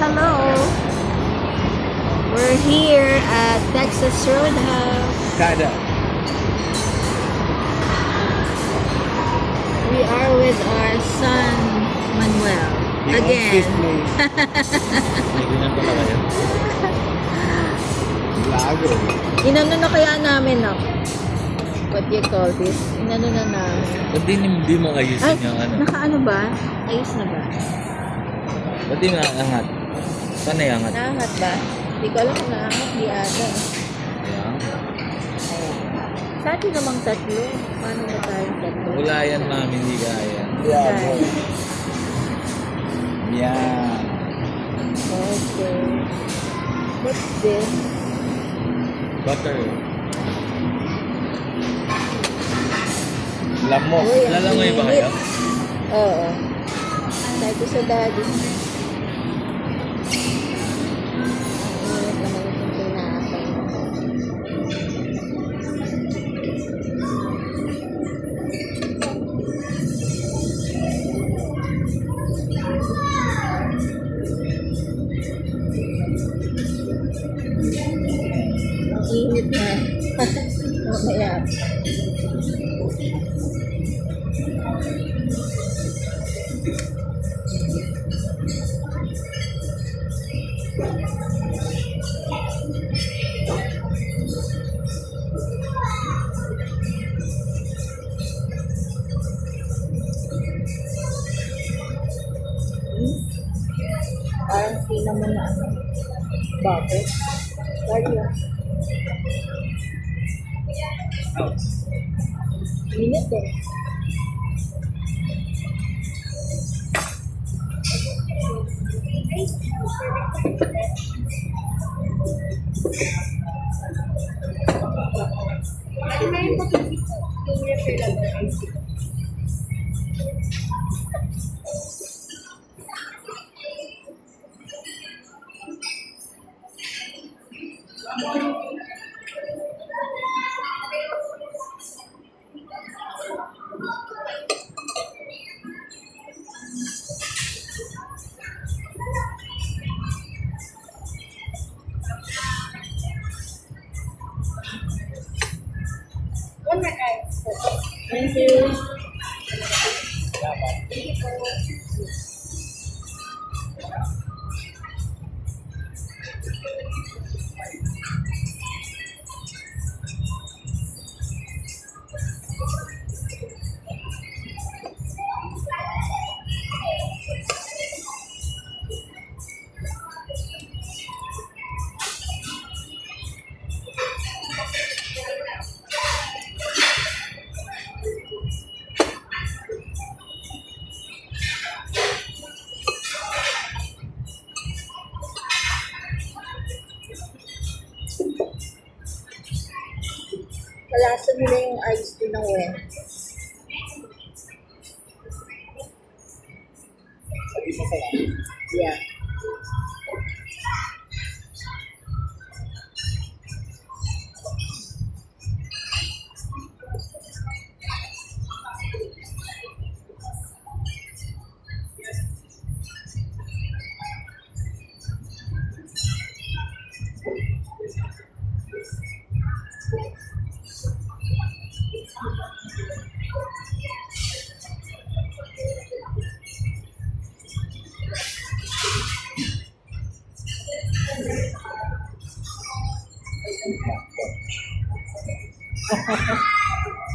Hello. We're here at Texas Roadhouse. Kada. We are with our son, Manuel. The Again. office place. May ganyan pala kayo. Lago. Inano na kaya namin, no? What do you call this? Inano na namin. Ba't di mo ayusin yung ano? Nakaano ba? Ayos na ba? Ba't di maangat? Saan na iangat? Naangat ba? Hindi ko alam kung naangat. Di ata. Ayan. Sa atin namang tatlo. Paano na tayong tatlo? Wala yan namin, hindi kaya. Kaya. Yan. Okay. What's this? Butter. Lamok. Uy, ang Lalangoy ba init. kayo? Oo. Sabi ko sa daddy. Ang init naman itong tinapay. Ang init na. Mamaya. Parang cinnamon na ano. Bakit? Sorry ah. Init eh. Thank you. Kalasan nila yung ice tea ng wen. Yeah.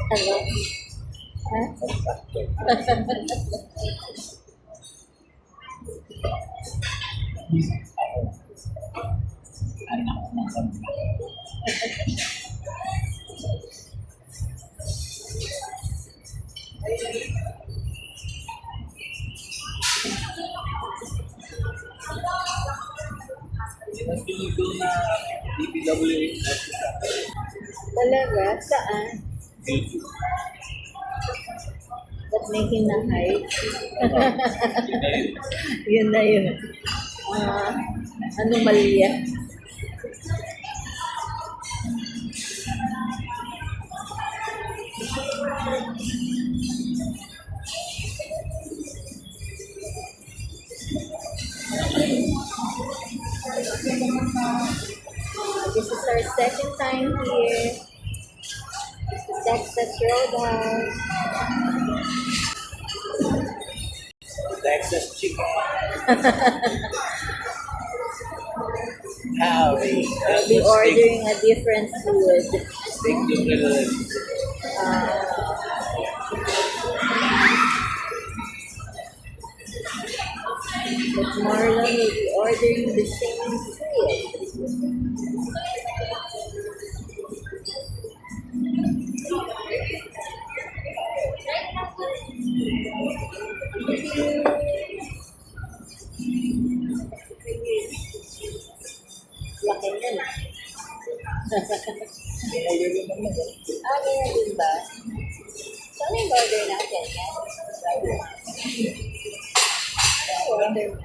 Ano? Ha? Talaga? Saan? Ba't may hinahay? Yun na yun. Anomalya. This is our second time here. Texas Roadhouse. Texas chicken. Howdy. We'll be ordering a different food. Stick to the But Marlon will be ordering the same food. Laki na na. Ganyan din ba? Saan yung order natin? Order mo.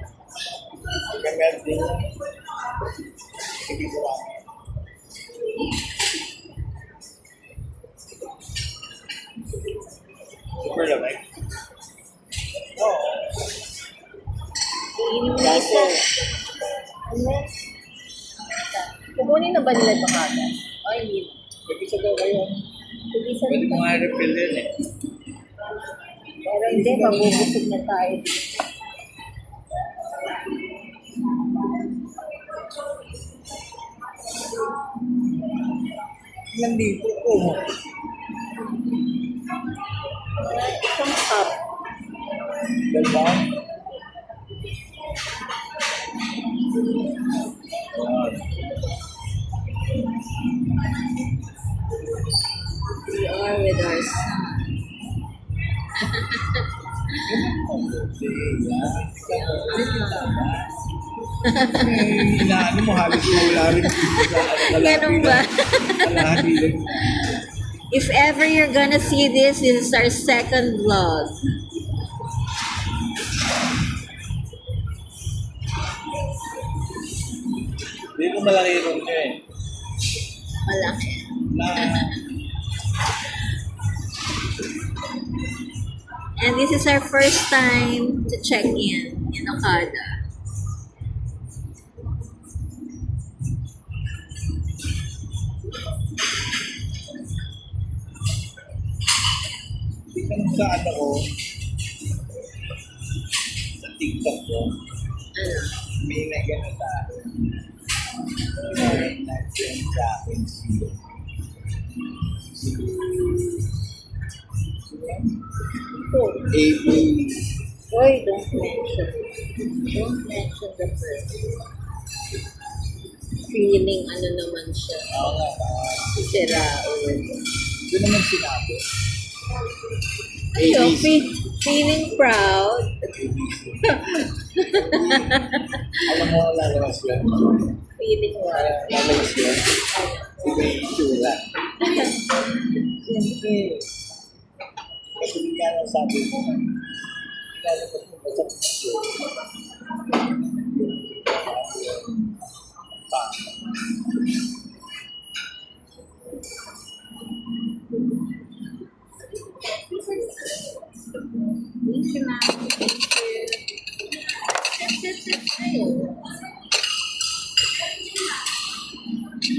Magandang din. Sige ko lang. Super lamig. Oo. Iinom na isa. Ano? Kukunin na ba nila ito kagad? Ay, hindi na. Mag-isa daw kayo. Pag-isa Pwede mo na. nga refill din eh. Pero hindi, mabubusog na tayo. Nandito ko. Isang cup. Dalawa. We are with our son. Inaano mo, halos wala rin. Ganun ba? Kalahati lang. If ever you're gonna see this, this is our second vlog. Hindi ko malaki room nyo eh. Malaki. Na, And this is our first time to check in Okada. tingnan mo sa ano ko, sa TikTok ko, Ano? may nagano sa akin. May nag-send sa akin AB. Boy, don't mention. Don't mention the person. Feeling ano naman siya. Oo nga, Si Raul. ito naman sinabi. Ayun, ABC. feeling proud. Alam mo, lalabas yun. Feeling what? Lalabas yun. Iba yung itsura. Siyempre, kasi nga lang sabi mo, lalabas mo ba sa itsura? Thank you, ma'am. Thank you.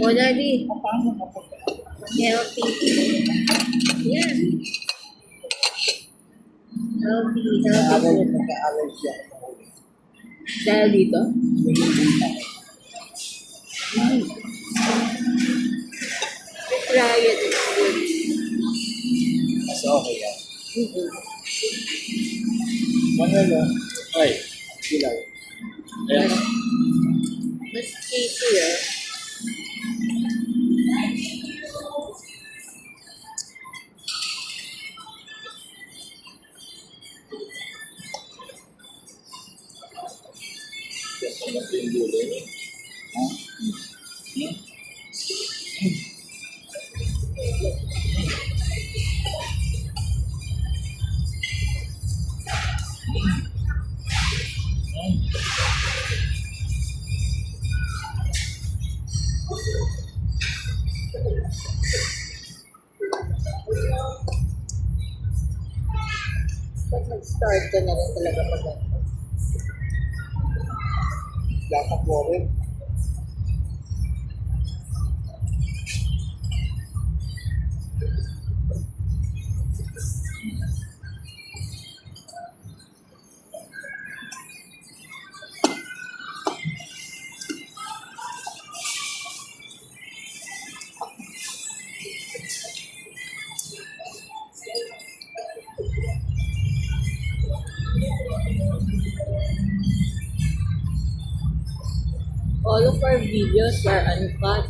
Oh, Daddy. Paano kapag Healthy. Yan. Healthy, healthy food. nag-aaral siya? Dahil dito? Try it. It's good. Mas okay yan. Mm-mm. Manalo. Ay, silaw. Ayan. Mas easier. Kasi mas yung dulo. Ha? Pag nag-start ka na rin talaga mag Dapat mo rin. all of our videos are uncut.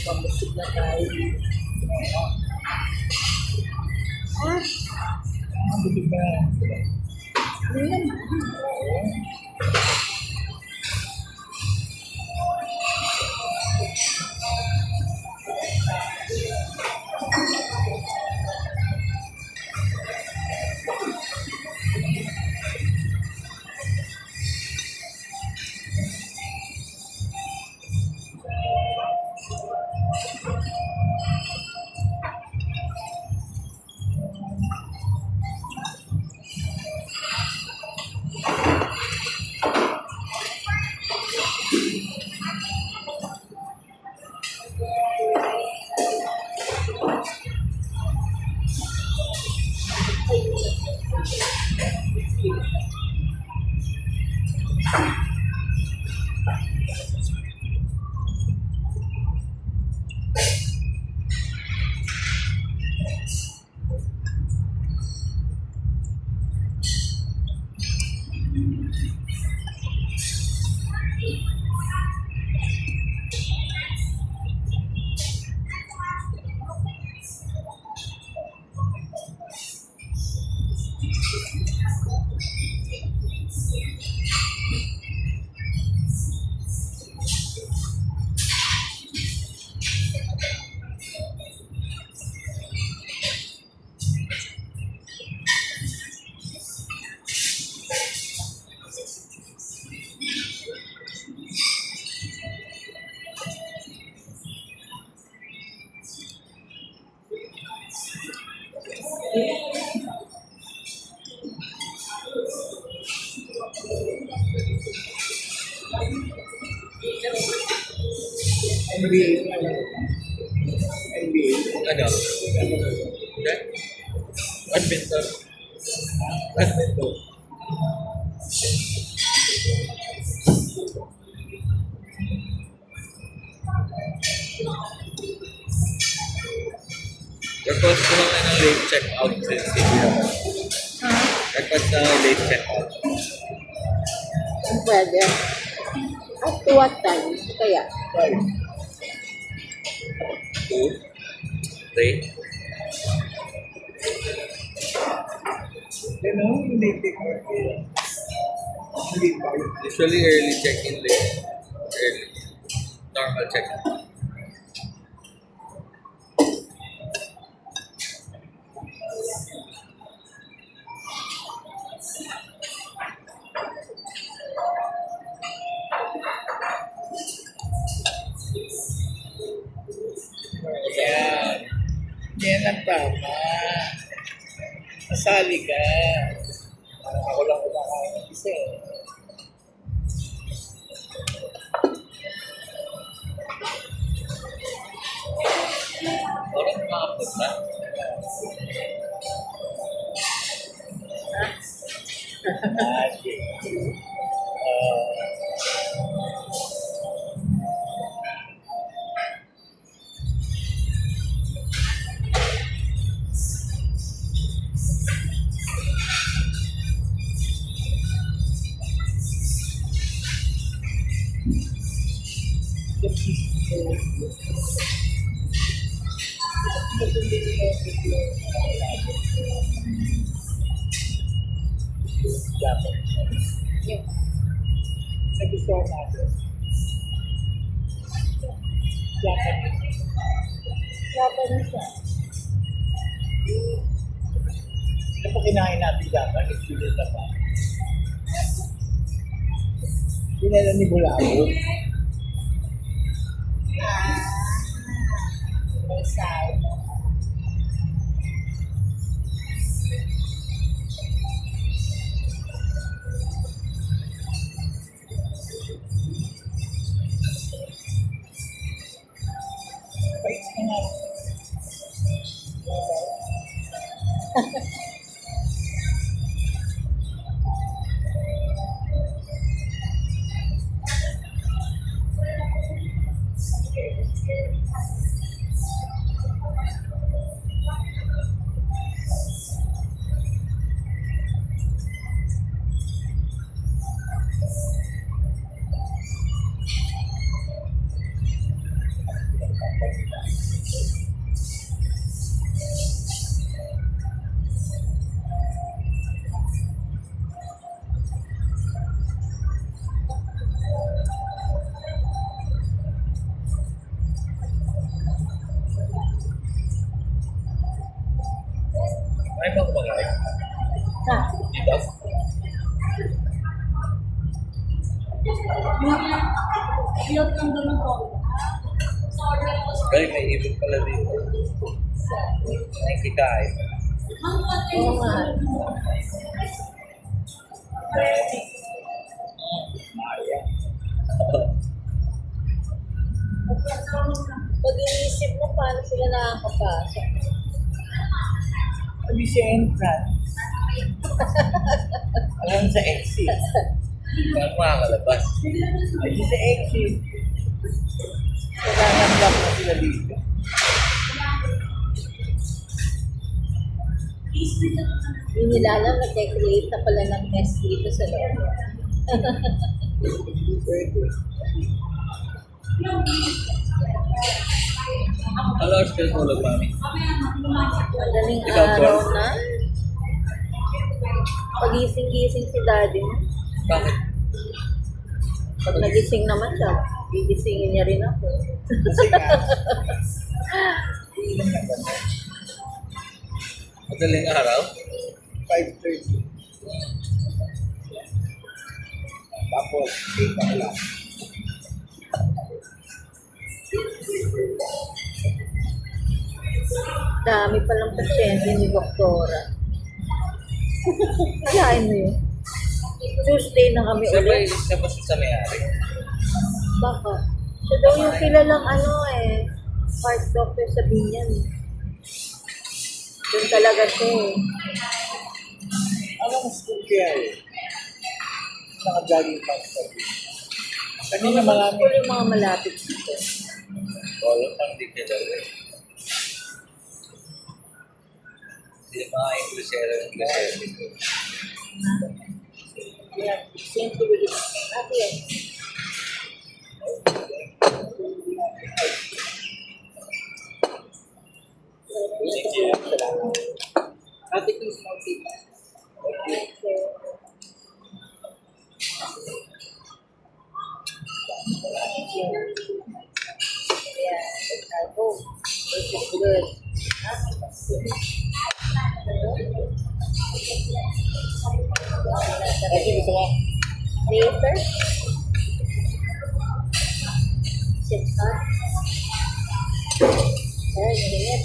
Pambusog na tayo. Ah, Busog na. hindi naman. NBA. NBA. Ano? Badminton. Badminton. Request ko lang na ng late check-out since hindi naman. Ha? Request na late check-out. Pwede. At to what time? Kaya? Right. 2, 3. Then, hindi ko. Hindi ba? Usually early check-in late. Early. Normal check-in. Yan. Yan ang tama. Nasali ka. Parang ako lang kumakain ng isa eh. Parang makapunta. Magic. Dapat. Yung Sa gusto natin. Japanese. Japanese siya. Kapag kinain natin Japanese, sulit na pa. Pinala ni Bulabo. May side. nga. Ay, mga kumakain. Ha? Dito? Ay, may ibig pala dito. Nakikikain. Oo nga. Pag inisip mo, paano sila nakakapasok? Sabi si entrance. Alam sa exit. Paano makakalabas? Ay, sa exit. Kailangan lang na sila dito. Hindi nila alam na create na pala ng nest dito sa loob. Pwede. Ano oras ka tulog, mami? Madaling Ikaw, araw Paul? na. Pagising-gising si daddy mo. Bakit? Pag nagising naman siya, gigisingin niya rin ako. Kasi nga, ilan na ba? Madaling araw? 5:30. Tapos, 8 o'clock. Dami palang pasyente ni Doktora. Kayain mo yun. Tuesday na kami ulit. Siya ba sa may-ari? Baka. Siya daw yung kilalang heart doctor sa Binyan. Doon talaga siya eh. Ano mas kaya eh? Naka-jogging pants sa kanina marami. Siguro yung mga malapit dito. Wala pang di ka daw eh. Hindi mga Inglesero. Yeah, same to with Ate yan. Thank you. Salamat. Ate ko small tip. Yeah, I hope this is good. Ate, gusto mo? Later. Sit up. Ay, init.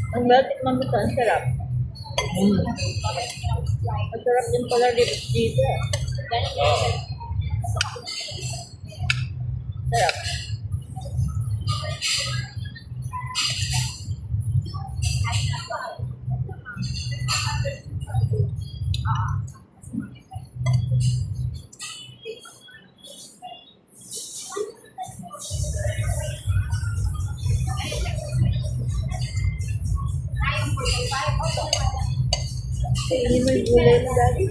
Ang batik mamito, ang sarap. Ang sarap din pala lips dito. Sarap. Ini mo yung gulay mo dati.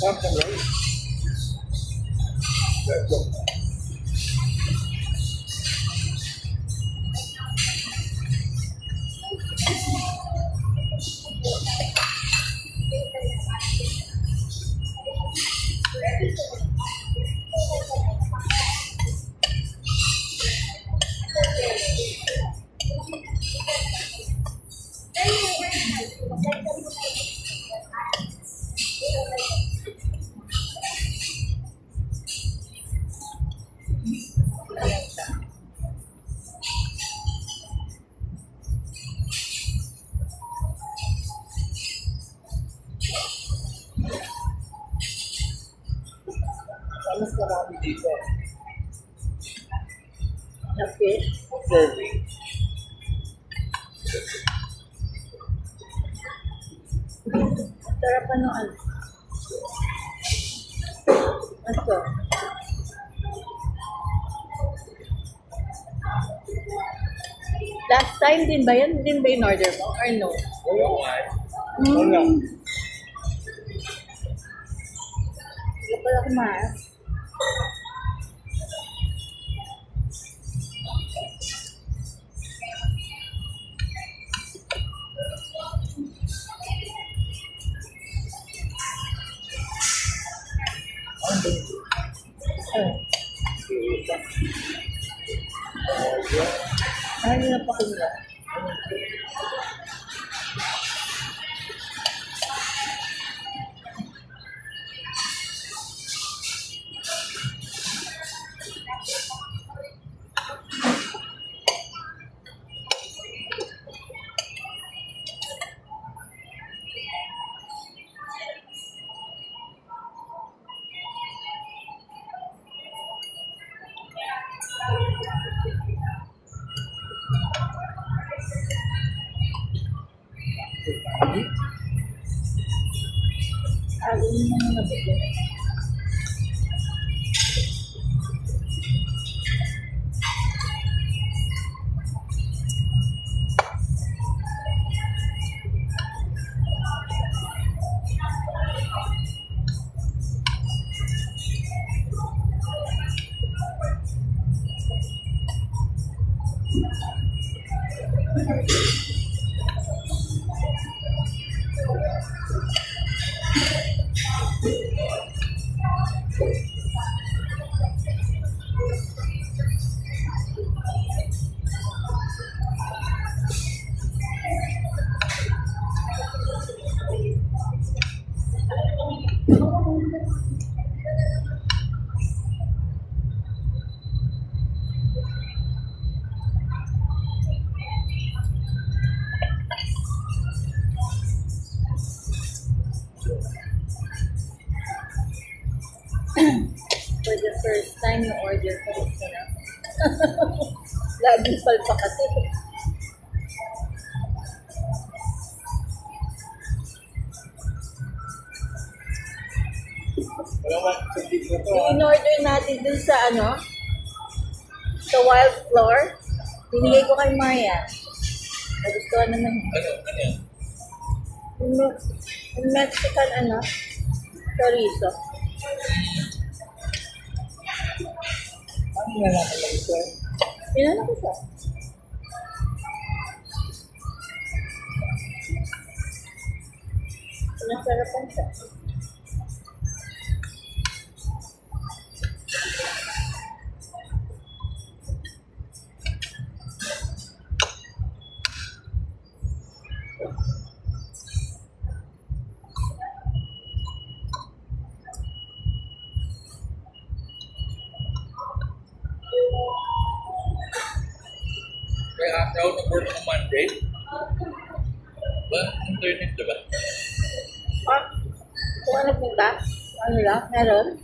Sarap ng rice. Mas marami dito. Na fish. Serving. Sarap ano ano. Ito. Last time din ba yan? Din ba in order mo? Or no? Oo nga. Wala. Hindi pala kumain. Ano na pa kanya? Ano naman na ba? For the first time na order ko ito na. Laging palpa kasi. Wala man. Hindi ko to. In-order natin dun sa ano, sa Wild Floor. Binigay ko kay Maya. Nagustuhan naman niya. Ano? Ano yan? Yung Mexican ano, chorizo. Ano na lang ang ito? Pinano ko siya. Pinasarapan siya. May after out of work on Monday. Ba? Internet, diba? Ah, kung ano punta? Ano lang? Meron?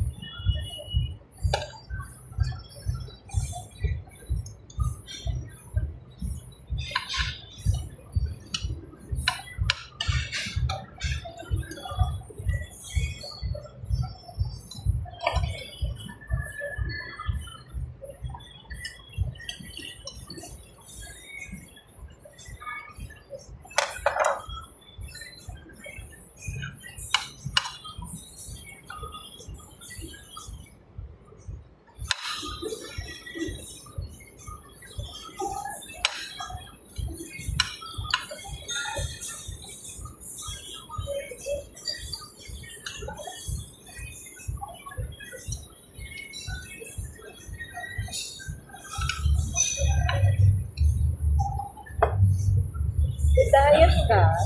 Yeah.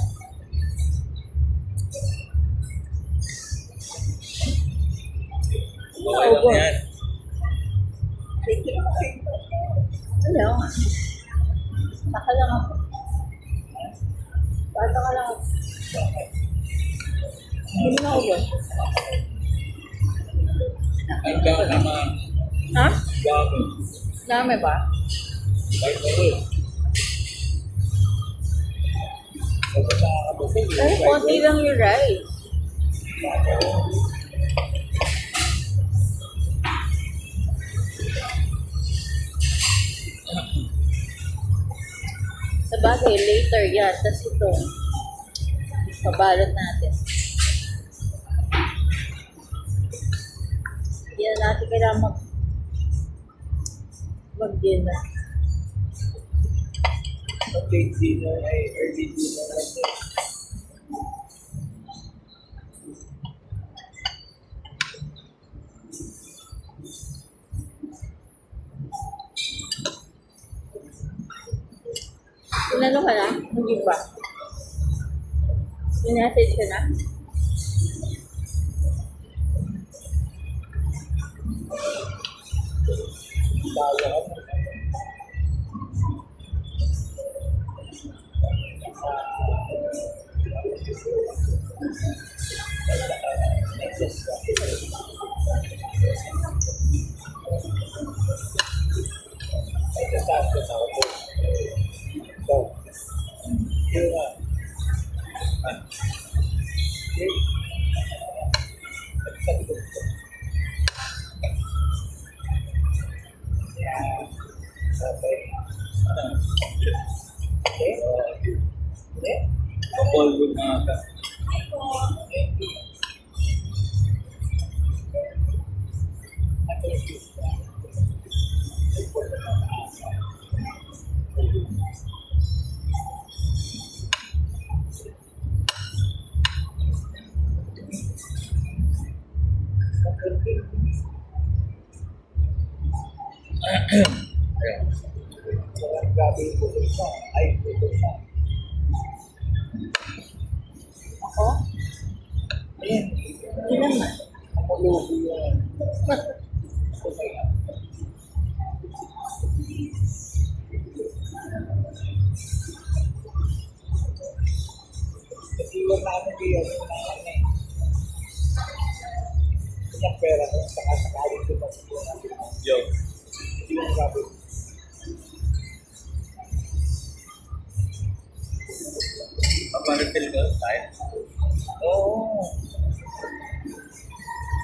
Okay lang yan. Ano? Baka lang ako. Baka ka lang ako. Hindi na ako ba? Ang gawin naman. Ha? Gawin. Dami ba? Kahit na rin. Ay, konti lang yung rice. Sa bagay, later yan. Tapos ito, pabalot natin. Hindi na natin kailangan mag-dinner. Late dinner ay early dinner natin. Inano ka na? Hindi ba? Minessage ka na? Bawa ka mo. Ay, kasama ka sa ako. So, yun nga. Okay. Sabi ko. Yeah. Okay. Okay. Okay. Kapal yung mga ka. Ayan. Walang grabe yung bukod sa. Ay, bukod sa. Ako? Ayan. Hindi naman. Ako lugi yan. Okay. Kasi iwan namin di yan. Isang pera ko. Saka-sakali ko pa sa natin. Yo. Hindi mo grabe. Paparefill ka tayo. Oo.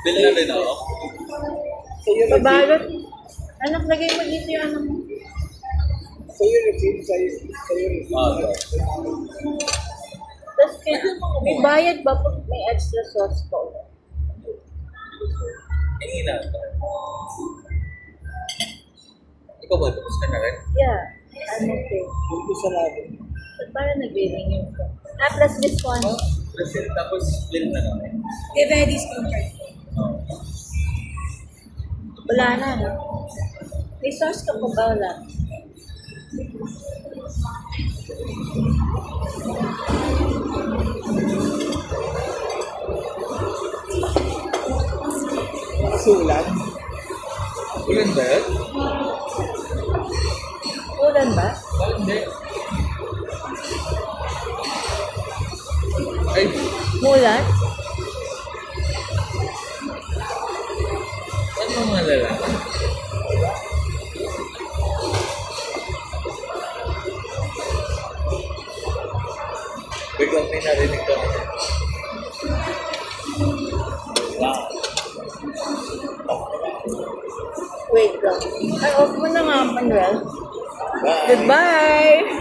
Bill na rin ako. Sa'yo Pabalot. Anak, lagay mo dito yung ano mo. Sa'yo refill. Sa'yo refill. Tapos may bayad ba pag may extra sauce ko? Hingin na ito. Ikaw ba? Tapos ka na rin? Yeah. Ano ko? Yung gusto natin. Ba't parang nag-renew ko? Plus this one. Oh, refill tapos bill na namin. Give me discount card. Wala na, no? May sauce ka pa ba? Wala. Sulan. Ulan ba yun? Ulan ba? Bakit hindi? Ay, Mulan? ano mga lalaki? Biglang may narinig ka. Wow. Wait lang. Ay, off mo na nga, Manuel. Bye. Goodbye!